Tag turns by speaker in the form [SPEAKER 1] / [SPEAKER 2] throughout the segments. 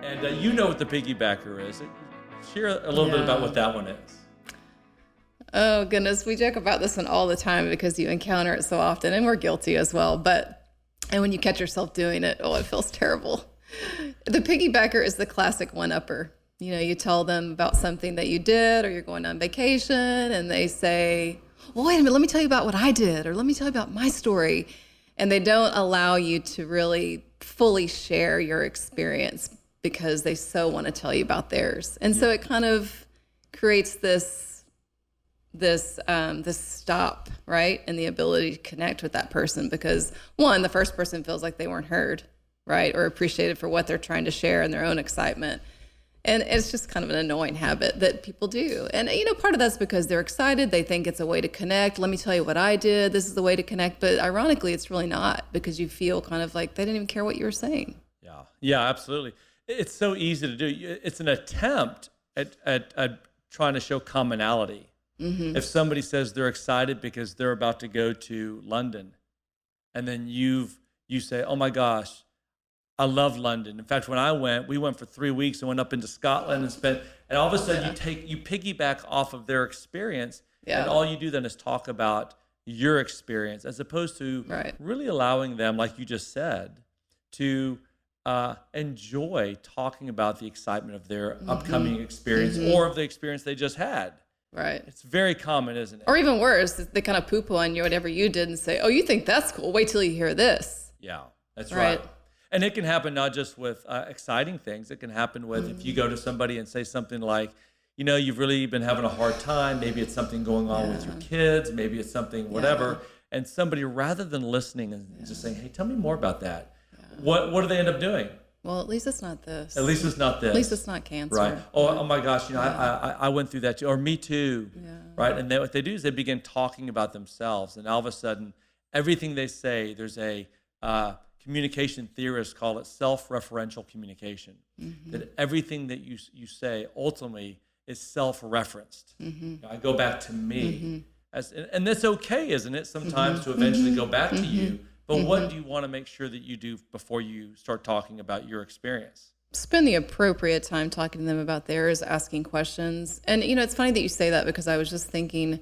[SPEAKER 1] And you know what the piggybacker is. Share a little bit about what that one is.
[SPEAKER 2] Oh, goodness. We joke about this one all the time because you encounter it so often, and we're guilty as well. And when you catch yourself doing it, it feels terrible. The piggybacker is the classic one-upper. You tell them about something that you did, or you're going on vacation, and they say, well, wait a minute, let me tell you about what I did, or let me tell you about my story. And they don't allow you to really fully share your experience because they so want to tell you about theirs. And so it kind of creates this stop, right? And the ability to connect with that person because one, the first person feels like they weren't heard, right? Or appreciated for what they're trying to share and their own excitement. And it's just kind of an annoying habit that people do. And, part of that's because they're excited. They think it's a way to connect. Let me tell you what I did. This is the way to connect. But ironically, it's really not because you feel kind of like they didn't even care what you were saying.
[SPEAKER 1] Yeah, absolutely. It's so easy to do. It's an attempt at trying to show commonality. Mm-hmm. If somebody says they're excited because they're about to go to London, and then you say, oh my gosh, I love London. In fact, when we went for 3 weeks and went up into Scotland and all of a sudden you piggyback off of their experience, and all you do then is talk about your experience as opposed to really allowing them, like you just said, to enjoy talking about the excitement of their upcoming experience or of the experience they just had.
[SPEAKER 2] Right.
[SPEAKER 1] It's very common, isn't it?
[SPEAKER 2] Or even worse, they kind of poo-poo on you, whatever you did, and say, oh, you think that's cool. Wait till you hear this.
[SPEAKER 1] Yeah, that's right. And it can happen not just with exciting things. It can happen with if you go to somebody and say something like, you've really been having a hard time. Maybe it's something going on with your kids. Maybe it's something whatever. And somebody, rather than listening and just saying, hey, tell me more about that. What do they end up doing?
[SPEAKER 2] Well, at least it's not this.
[SPEAKER 1] At least it's not this.
[SPEAKER 2] At least it's not cancer.
[SPEAKER 1] Right. Oh my gosh, I went through that too. Or me too. Yeah. Right. And then what they do is they begin talking about themselves. And all of a sudden, everything they say, there's a communication theorists call it self-referential communication. Mm-hmm. That everything that you say ultimately is self-referenced. Mm-hmm. I go back to me. Mm-hmm. And that's okay, isn't it? Sometimes to eventually go back to you. But what do you want to make sure that you do before you start talking about your experience?
[SPEAKER 2] Spend the appropriate time talking to them about theirs, asking questions. And, it's funny that you say that because I was just thinking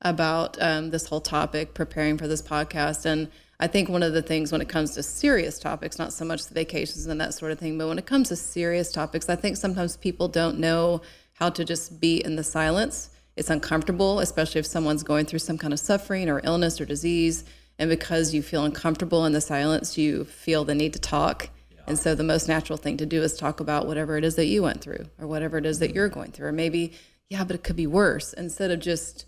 [SPEAKER 2] about this whole topic, preparing for this podcast. And I think one of the things when it comes to serious topics, not so much the vacations and that sort of thing, but when it comes to serious topics, I think sometimes people don't know how to just be in the silence. It's uncomfortable, especially if someone's going through some kind of suffering or illness or disease. And because you feel uncomfortable in the silence, you feel the need to talk. Yeah. And so the most natural thing to do is talk about whatever it is that you went through or whatever it is that you're going through. Or maybe, but it could be worse, instead of just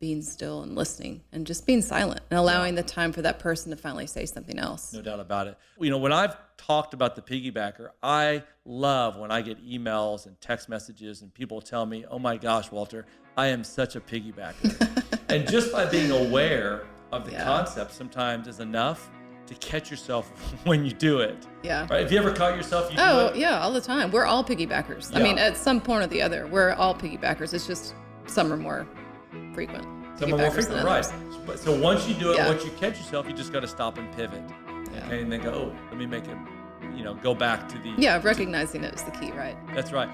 [SPEAKER 2] being still and listening and just being silent and allowing the time for that person to finally say something else.
[SPEAKER 1] No doubt about it. When I've talked about the piggybacker, I love when I get emails and text messages and people tell me, oh my gosh, Walter, I am such a piggybacker. And just by being aware of the concept sometimes is enough to catch yourself when you do it.
[SPEAKER 2] Yeah.
[SPEAKER 1] Right? Have you ever caught yourself?
[SPEAKER 2] All the time. We're all piggybackers. Yeah. I mean, at some point or the other, we're all piggybackers. It's just some are more frequent.
[SPEAKER 1] Some are more frequent, right. So once you do it, once you catch yourself, you just got to stop and pivot. Yeah. Okay, and then go, let me make it, go back to the...
[SPEAKER 2] Yeah, recognizing it is the key, right?
[SPEAKER 1] That's right.